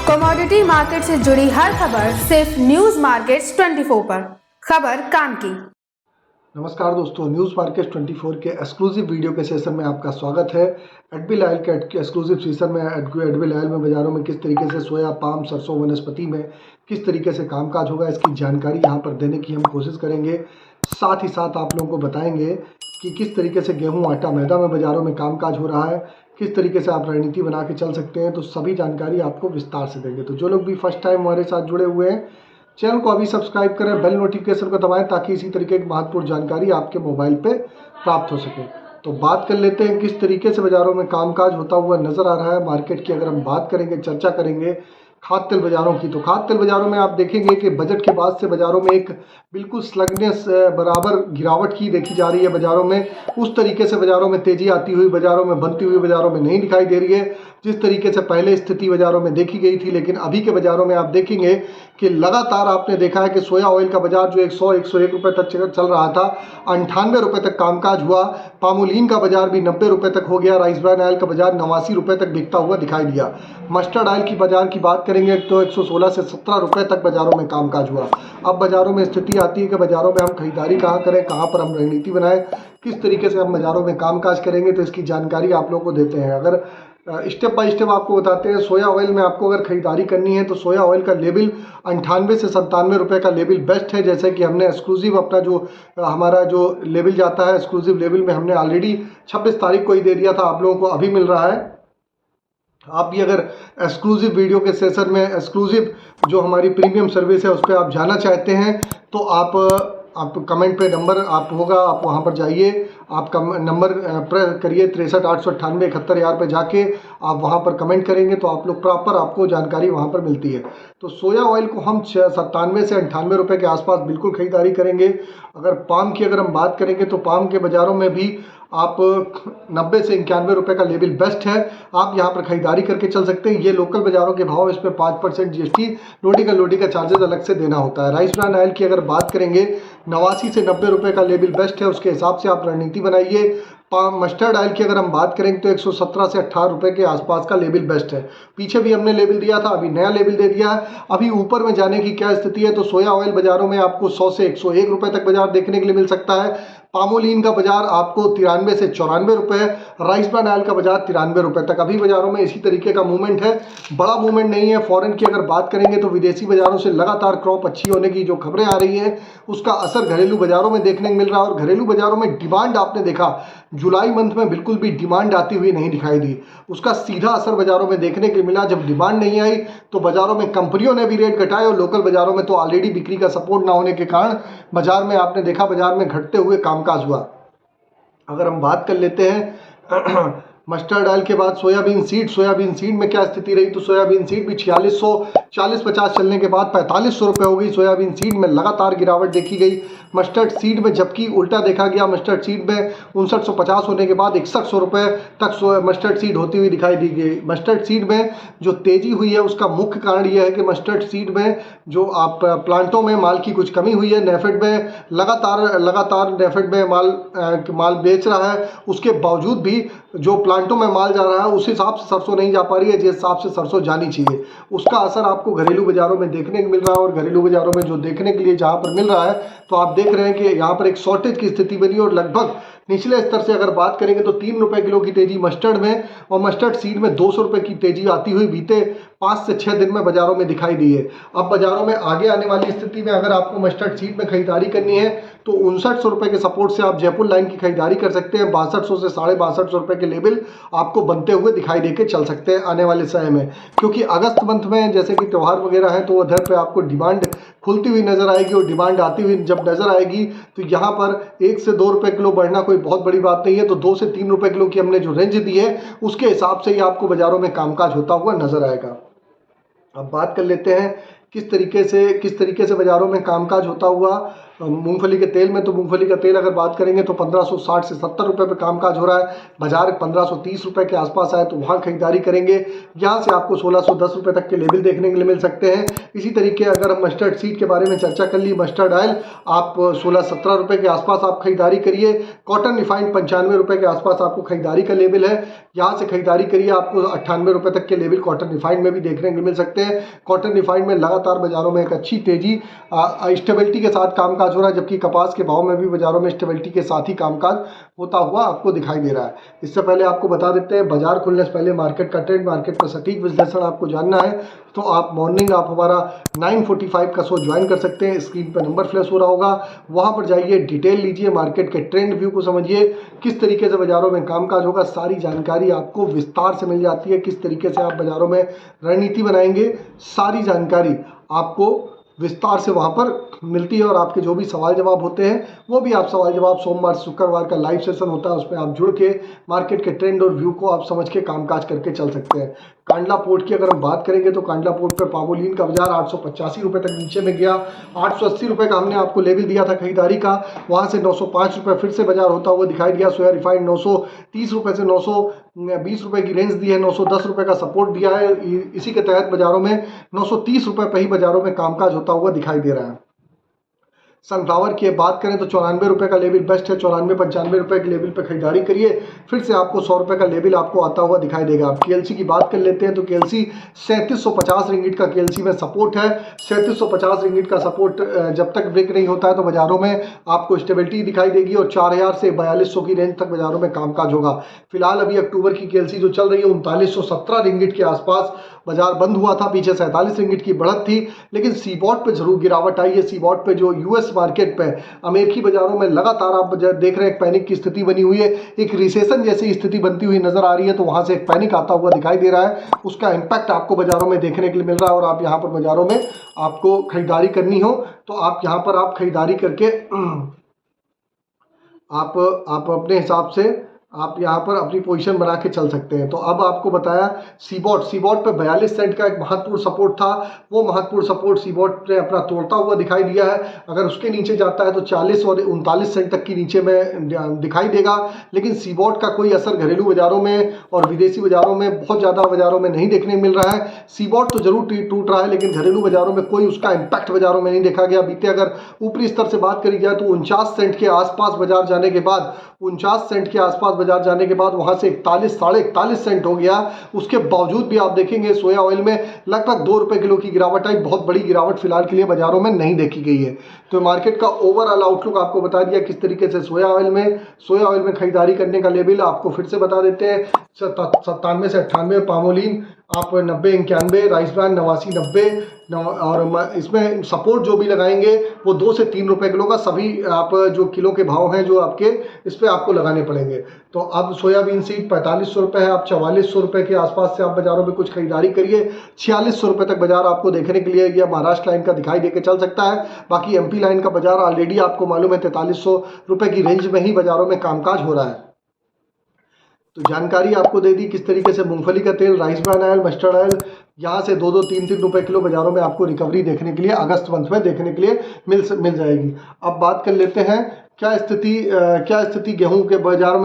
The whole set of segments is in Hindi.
कमोडिटी मार्केट से जुड़ी हर खबर सिर्फ न्यूज मार्केट्स 24 पर। खबर काम की। नमस्कार दोस्तों, न्यूज़ मार्केट 24 के एक्सक्लूसिव वीडियो के सेशन में आपका स्वागत है। एडबिल ऑयल के एक्सक्लूसिव सेशन में एडबिल ऑयल में बाज़ारों में किस तरीके से सोया, पाम, सरसों, वनस्पति में किस तरीके से कामकाज होगा, इसकी जानकारी यहाँ पर देने की हम कोशिश करेंगे। साथ ही साथ आप लोगों को बताएंगे कि किस तरीके से गेहूँ, आटा, मैदा में बाज़ारों में कामकाज हो रहा है, किस तरीके से आप रणनीति बना के चल सकते हैं। तो सभी जानकारी आपको विस्तार से देंगे। तो जो लोग भी फर्स्ट टाइम हमारे साथ जुड़े हुए हैं, चैनल को अभी सब्सक्राइब करें, बेल नोटिफिकेशन को दबाएं ताकि इसी तरीके की महत्वपूर्ण जानकारी आपके मोबाइल पे प्राप्त हो सके। तो बात कर लेते हैं किस तरीके से बाज़ारों में कामकाज होता हुआ नज़र आ रहा है। मार्केट की अगर हम बात करेंगे, चर्चा करेंगे खाद्य तेल बाज़ारों की, तो खाद्य तेल बाज़ारों में आप देखेंगे कि बजट के बाद से बाज़ारों में एक बिल्कुल स्लगनेस बराबर गिरावट की देखी जा रही है। बाज़ारों में उस तरीके से बाज़ारों में तेज़ी आती हुई, बाज़ारों में बनती हुई बाज़ारों में नहीं दिखाई दे रही है जिस तरीके से पहले स्थिति बाज़ारों में देखी गई थी। लेकिन अभी के बाज़ारों में आप देखेंगे कि लगातार आपने देखा है कि सोया ऑयल का बाज़ार जो 100-101 रुपये तक चल रहा था, 98 रुपये तक कामकाज हुआ। पामोलीन का बाज़ार भी 90 रुपये तक हो गया। राइस ब्रान ऑयल का बाज़ार 89 रुपये तक बिकता हुआ दिखाई दिया। मस्टर्ड ऑयल की बाज़ार की बात करेंगे तो 116 से 17 रुपये तक बाज़ारों में कामकाज हुआ। अब बाज़ारों में स्थिति आती है कि बाज़ारों में हम खरीदारी कहाँ करें, कहाँ पर हम रणनीति बनाएं, किस तरीके से हम बाज़ारों में कामकाज करेंगे। तो इसकी जानकारी आप लोगों को देते हैं। अगर स्टेप बाय स्टेप आपको बताते हैं, सोया ऑयल में आपको अगर खरीदारी करनी है तो सोया ऑयल का लेवल 98 से 97 रुपये का लेवल बेस्ट है। जैसे कि हमने एक्सक्लूसिव अपना जो हमारा जो लेवल जाता है, एक्सक्लूसिव लेवल में हमने ऑलरेडी 26 तारीख को ही दे दिया था, आप लोगों को अभी मिल रहा है। आप भी अगर एक्सक्लूसिव वीडियो के सेशन में एक्सक्लूसिव जो हमारी प्रीमियम सर्विस है उस पर आप जाना चाहते हैं तो आप कमेंट पे नंबर आप होगा, आप वहाँ पर जाइए, आप नंबर प्रेस करिए 63 898 71 पे जाके आप वहाँ पर कमेंट करेंगे तो आप लोग प्रॉपर आपको जानकारी वहाँ पर मिलती है। तो सोया ऑयल को हम 97 से 98 रुपये के आसपास बिल्कुल खरीदारी करेंगे। अगर पाम की अगर हम बात करेंगे तो पाम के बाज़ारों में भी आप 90 से 91 रुपये का लेवल बेस्ट है। आप यहाँ पर खरीदारी करके चल सकते हैं। ये लोकल बाज़ारों के भाव, इस पर 5% जीएसटी लोडी का चार्जेस अलग से देना होता है। राइस ब्रान ऑयल की अगर बात करेंगे 89 से 90 रुपये का लेवल बेस्ट है, उसके हिसाब से आप रणनीति बनाइए। मस्टर्ड ऑयल की अगर हम बात करेंगे तो 117 से 18 रुपये के आसपास का लेवल बेस्ट है। पीछे भी हमने लेवल दिया था, अभी नया लेवल दे दिया है। अभी ऊपर में जाने की क्या स्थिति है तो सोया ऑयल बाज़ारों में आपको 100 से 101 रुपये तक बाज़ार देखने के लिए मिल सकता है। पामोलीन का बाज़ार आपको 93 से 94 रुपये, राइस ब्रान ऑयल का बाज़ार 93 रुपये तक। अभी बाज़ारों में इसी तरीके का मूवमेंट है, बड़ा मूवमेंट नहीं है। फॉरेन की अगर बात करेंगे तो विदेशी बाज़ारों से लगातार क्रॉप अच्छी होने की जो खबरें आ रही हैं उसका असर घरेलू बाज़ारों में देखने को मिल रहा है। और घरेलू बाज़ारों में डिमांड आपने देखा जुलाई मंथ में बिल्कुल भी डिमांड आती हुई नहीं दिखाई दी, उसका सीधा असर बाज़ारों में देखने को मिला। जब डिमांड नहीं आई तो बाज़ारों में कंपनियों ने भी रेट घटाए और लोकल बाज़ारों में तो ऑलरेडी बिक्री का सपोर्ट ना होने के कारण बाज़ार में आपने देखा बाज़ार में घटते हुए कामकाज हुआ। अगर हम बात कर लेते हैं मस्टर्ड ऑयल के बाद सोयाबीन सीड में क्या स्थिति रही तो सोयाबीन सीड भी 4640-50 चलने के बाद 4500 रुपये हो गई। सोयाबीन सीड में लगातार गिरावट देखी गई। मस्टर्ड सीड में जबकि उल्टा देखा गया, मस्टर्ड सीड में 5950 होने के बाद 6100 रुपये तक मस्टर्ड सीड होती हुई दिखाई दी गई। मस्टर्ड सीड में जो तेज़ी हुई है उसका मुख्य कारण यह है कि मस्टर्ड सीड में जो आप प्लांटों में माल की कुछ कमी हुई है। नेफेड में लगातार नेफेड में माल बेच रहा है, उसके बावजूद भी जो प्लांटों में माल जा रहा है उस हिसाब से सरसों नहीं जा पा रही है जिस हिसाब से सरसों जानी चाहिए। उसका असर आपको घरेलू बाज़ारों में देखने को मिल रहा है। और घरेलू बाज़ारों में जो देखने के लिए जहाँ पर मिल रहा है तो आप देख रहे हैं कि यहाँ पर एक शॉर्टेज की स्थिति बनी और लगभग निचले स्तर से अगर बात करेंगे तो 3 रुपये किलो की तेज़ी मस्टर्ड में और मस्टर्ड सीड में 200 रुपये की तेज़ी आती हुई बीते 5 से 6 दिन में बाज़ारों में दिखाई दी है। अब बाज़ारों में आगे आने वाली स्थिति में अगर आपको मस्टर्ड सीड में खरीदारी करनी है तो 5900 रुपये के सपोर्ट से आप जयपुर लाइन की खरीदारी कर सकते हैं। 6200 से 6250 रुपये के लेवल आपको बनते हुए दिखाई दे के चल सकते हैं आने वाले समय में, क्योंकि अगस्त मंथ में जैसे कि त्यौहार वगैरह है तो उधर पे आपको डिमांड खुलती हुई नज़र आएगी। और डिमांड आती हुई जब नज़र आएगी तो यहाँ पर 1 से 2 रुपये किलो बढ़ना कोई बहुत बड़ी बात नहीं है। तो 2 से 3 रुपये किलो की हमने जो रेंज दी है उसके हिसाब से ही आपको बाज़ारों में कामकाज होता हुआ नज़र आएगा। अब बात कर लेते हैं किस तरीके से बाज़ारों में कामकाज होता हुआ मूंगफली के तेल में, तो मूंगफली का तेल अगर बात करेंगे तो 1560 से 70 रुपये पे कामकाज हो रहा है। बाजार 1530 रुपये के आसपास आए तो वहाँ खरीदारी करेंगे। यहाँ से आपको 1610 रुपये तक के लेवल देखने के लिए मिल सकते हैं। इसी तरीके अगर हम मस्टर्ड सीड के बारे में चर्चा कर ली, मस्टर्ड ऑयल आप 16-17 रुपये के आसपास आप खरीदारी करिए। कॉटन रिफाइंड 95 रुपये के आसपास आपको खरीदारी का लेवल है, यहाँ से खरीदारी करिए। आपको 98 रुपये तक के लेवल कॉटन रिफाइंड में भी देखने को मिल सकते हैं। कॉटन रिफाइंड में लगातार बाजारों में एक अच्छी तेजी स्टेबिलिटी के साथ कामकाज हो रहा है, जबकि कपास के भाव में भी बाजारों में स्टेबिलिटी के साथ ही कामकाज होता हुआ आपको दिखाई दे रहा है। इससे पहले आपको बता देते हैं बाजार खुलने से पहले मार्केट का ट्रेंड, मार्केट का सटीक विश्लेषण आपको जानना है तो आप मॉर्निंग आप हमारा 9:45 का शो ज्वाइन कर सकते हैं। स्क्रीन पर नंबर फ्लैश हो रहा होगा, वहां पर जाइए, डिटेल लीजिए, मार्केट के ट्रेंड व्यू को समझिए, किस तरीके से बाजारों में कामकाज होगा, सारी जानकारी आपको विस्तार से मिल जाती है। किस तरीके से आप बाजारों में रणनीति बनाएंगे, सारी जानकारी आपको विस्तार से वहाँ पर मिलती है। और आपके जो भी सवाल जवाब होते हैं वो भी आप सवाल जवाब सोमवार शुक्रवार का लाइव सेशन होता है, उसमें आप जुड़ के मार्केट के ट्रेंड और व्यू को आप समझ के कामकाज करके चल सकते हैं। कांडला पोर्ट की अगर हम बात करेंगे तो कांडला पोर्ट पर पामोलिन का बाजार 885 रुपये तक नीचे में गया। 880 रुपये का हमने आपको लेवल दिया था खरीदारी का, वहाँ से 905 रुपये फिर से बाजार होता हुआ दिखाई दिया। सोया रिफाइंड 930 रुपये से 920 रुपये की रेंज दी है, 910 रुपये का सपोर्ट दिया है। इसी के तहत बाजारों में 930 रुपये पर ही बाजारों में कामकाज होता हुआ दिखाई दे रहा है। सनफ्लावर की बात करें तो 94 रुपये का लेवल बेस्ट है, 94-95 रुपये के लेवल पर खरीदारी करिए, फिर से आपको 100 रुपये का लेवल आपको आता हुआ दिखाई देगा। आप केएलसी की बात कर लेते हैं तो केएलसी 3750 रिंगिट का केएलसी में सपोर्ट है। 3750 रिंगिट का सपोर्ट जब तक ब्रेक नहीं होता है तो बाजारों में आपको स्टेबिलिटी दिखाई देगी और 4000 से 4200 की रेंज तक बाजारों में कामकाज होगा। फिलहाल अभी अक्टूबर की केएलसी जो चल रही है 3917 रिंगिट के आसपास बाजार बंद हुआ था, पीछे 47 रिंगिट की बढ़त थी, लेकिन सीबॉट पे जरूर गिरावट आई है। सीबॉट पे जो यूएस मार्केट पे अमेरिकी बाजारों में लगातार आप देख रहे हैं एक पैनिक की स्थिति बनी हुई है, एक रिसेशन जैसी स्थिति बनती हुई नजर आ रही है, तो वहां से एक पैनिक आता हुआ दिखाई दे रहा है। उसका इम्पैक्ट आपको बाजारों में देखने के लिए मिल रहा है और आप यहाँ पर बाजारों में आपको खरीदारी करनी हो तो आप यहाँ पर आप खरीदारी करके आप अपने हिसाब से आप यहाँ पर अपनी पोजीशन बना के चल सकते हैं। तो अब आपको बताया सीबॉट पे 42 सेंट का एक महत्वपूर्ण सपोर्ट था, वो महत्वपूर्ण सपोर्ट सीबॉट ने अपना तोड़ता हुआ दिखाई दिया है। अगर उसके नीचे जाता है तो 40 और 39 सेंट तक की नीचे में दिखाई देगा, लेकिन सीबॉट का कोई असर घरेलू बाजारों में और विदेशी बाजारों में बहुत ज़्यादा बाजारों में नहीं देखने मिल रहा है। सीबॉट तो जरूर टूट रहा है, लेकिन घरेलू बाजारों में कोई उसका इम्पैक्ट बाजारों में नहीं देखा गया। बीते अगर ऊपरी स्तर से बात करी जाए तो 49 सेंट के आसपास बाजार जाने के बाद 49 सेंट के आसपास बाजार जाने के बाद वहां से 41 सेंट हो गया। उसके बावजूद भी आप देखेंगे सोया ऑयल में लगभग 2 रुपए किलो की गिरावट आई। बहुत बड़ी गिरावट फिलहाल के लिए बाजारों में नहीं देखी गई है। तो मार्केट का ओवरऑल आउटलुक आपको बता दिया किस तरीके से सोया ऑयल में खरीदारी करने का लेवल आपको फिर से बता देते हैं। 97 से 98 पामोलिन आप 90-91, राइस ब्रांड 89-90 और इसमें सपोर्ट जो भी लगाएंगे वो 2 से 3 रुपए किलो का सभी आप जो किलो के भाव हैं जो आपके इस पर आपको लगाने पड़ेंगे। तो अब सोयाबीन सीड 4500 रुपये है, आप 4400 रुपये के आसपास से आप बाजारों में कुछ खरीदारी करिए। 4600 रुपये तक बाजार आपको देखने के लिए यह महाराष्ट्र लाइन का दिखाई देके चल सकता है। बाकी एमपी लाइन का बाजार ऑलरेडी आपको मालूम है 4300 रुपये की रेंज में ही बाजारों में कामकाज हो रहा है। तो जानकारी आपको दे दी किस तरीके से मूंगफली का तेल, rice bran oil, mustard oil यहाँ से 2-2, 3-3 रुपए किलो बाजारों में आपको रिकवरी देखने के लिए अगस्त मंथ में देखने के लिए मिल जाएगी। अब बात कर लेते हैं क्या स्थिति गेहूं के बाजार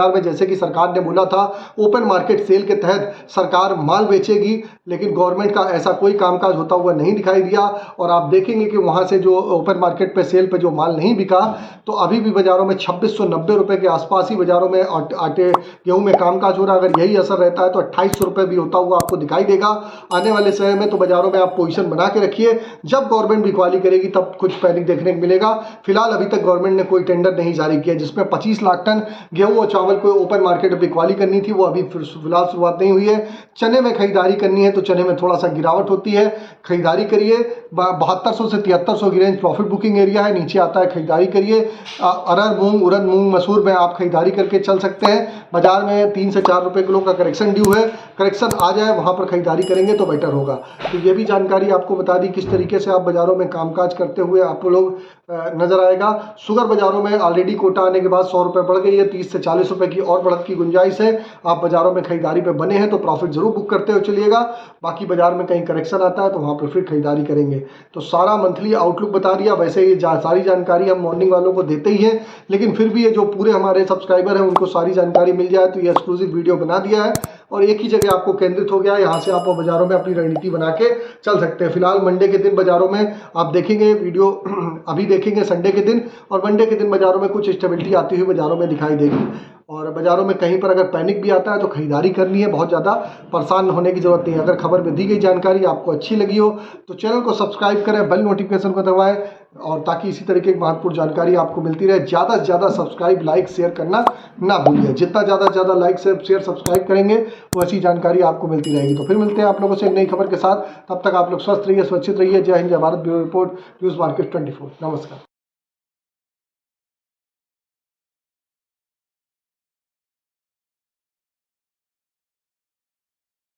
में जैसे कि सरकार ने बोला था ओपन मार्केट सेल के तहत सरकार माल बेचेगी, लेकिन गवर्नमेंट का ऐसा कोई कामकाज होता हुआ नहीं दिखाई दिया। और आप देखेंगे कि वहां से जो ओपन मार्केट पे सेल पे जो माल नहीं बिका तो अभी भी बाजारों में 2690 रुपये के आसपास ही बाजारों में आटे गेहूं में कामकाज हो रहा है। अगर यही असर रहता है तो 2800 रुपये भी होता हुआ आपको दिखाई देगा आने वाले समय में। तो बाजारों में आप पोजीशन बना के रखिए, जब गवर्नमेंट बिकवाली करेगी तब कुछ पैनिक देखने को मिलेगा। फिलहाल अभी तक गवर्नमेंट ने कोई टेंडर नहीं जारी किया जिसमें 25 लाख टन गेहूं और चावल को ओपन मार्केट में बिकवाली करनी थी, वो अभी फिलहाल शुरुआत नहीं हुई है। चने में खरीदारी करनी है तो चने में थोड़ा सा गिरावट होती है, खरीदारी करिए। 7200 से 7300 की रेंज प्रॉफिट बुकिंग एरिया है, नीचे आता है खरीदारी करिए। अरहर मूंग, उड़द मूंग, मसूर में आप खरीदारी करके चल सकते हैं। बाजार में 3 से 4 रुपए किलो का करेक्शन ड्यू है, करेक्शन आ जाए वहां पर खरीदारी करेंगे तो बेटर होगा। तो ये भी जानकारी आपको बता दी किस तरीके से आप बाजारों में कामकाज करते हुए आप लोग नजर आएगा। शुगर बाजारों में ऑलरेडी कोटा आने के बाद 100 रुपये बढ़ गई है, 30 से 40 रुपये की और बढ़त की गुंजाइश है। आप बाजारों में खरीदारी पे बने हैं तो प्रॉफिट जरूर बुक करते हुए चलिएगा। बाकी बाजार में कहीं करेक्शन आता है तो वहाँ पर फिर खरीदारी करेंगे। तो सारा मंथली आउटलुक बता दिया। वैसे ये सारी जानकारी हम मॉर्निंग वालों को देते ही हैं, लेकिन फिर भी ये जो पूरे हमारे सब्सक्राइबर हैं उनको सारी जानकारी मिल जाए तो ये एक्सक्लूसिव वीडियो बना दिया है और एक ही जगह आपको केंद्रित हो गया है। यहाँ से आप बाजारों में अपनी रणनीति बना के चल सकते हैं। फिलहाल मंडे के दिन बाजारों में आप देखेंगे वीडियो अभी देखेंगे संडे के दिन, और मंडे के दिन बाजारों में कुछ स्टेबिलिटी आती हुई बाजारों में दिखाई देगी। और बाजारों में कहीं पर अगर पैनिक भी आता है तो खरीदारी करनी है, बहुत ज़्यादा परेशान होने की जरूरत नहीं है। अगर खबर में दी गई जानकारी आपको अच्छी लगी हो तो चैनल को सब्सक्राइब करें, बेल नोटिफिकेशन को दबाएं, और ताकि इसी तरीके की महत्वपूर्ण जानकारी आपको मिलती रहे। ज़्यादा से ज़्यादा सब्सक्राइब, लाइक, शेयर करना ना भूलिए। जितना ज़्यादा से ज़्यादा लाइक, शेयर, सब्सक्राइब करेंगे वैसी जानकारी आपको मिलती रहेगी। तो फिर मिलते हैं आप लोगों से एक नई खबर के साथ। तब तक आप लोग स्वस्थ रहिए, सुरक्षित रहिए। जय हिंद, जय Bharat. Bureau report, news market 24। नमस्कार।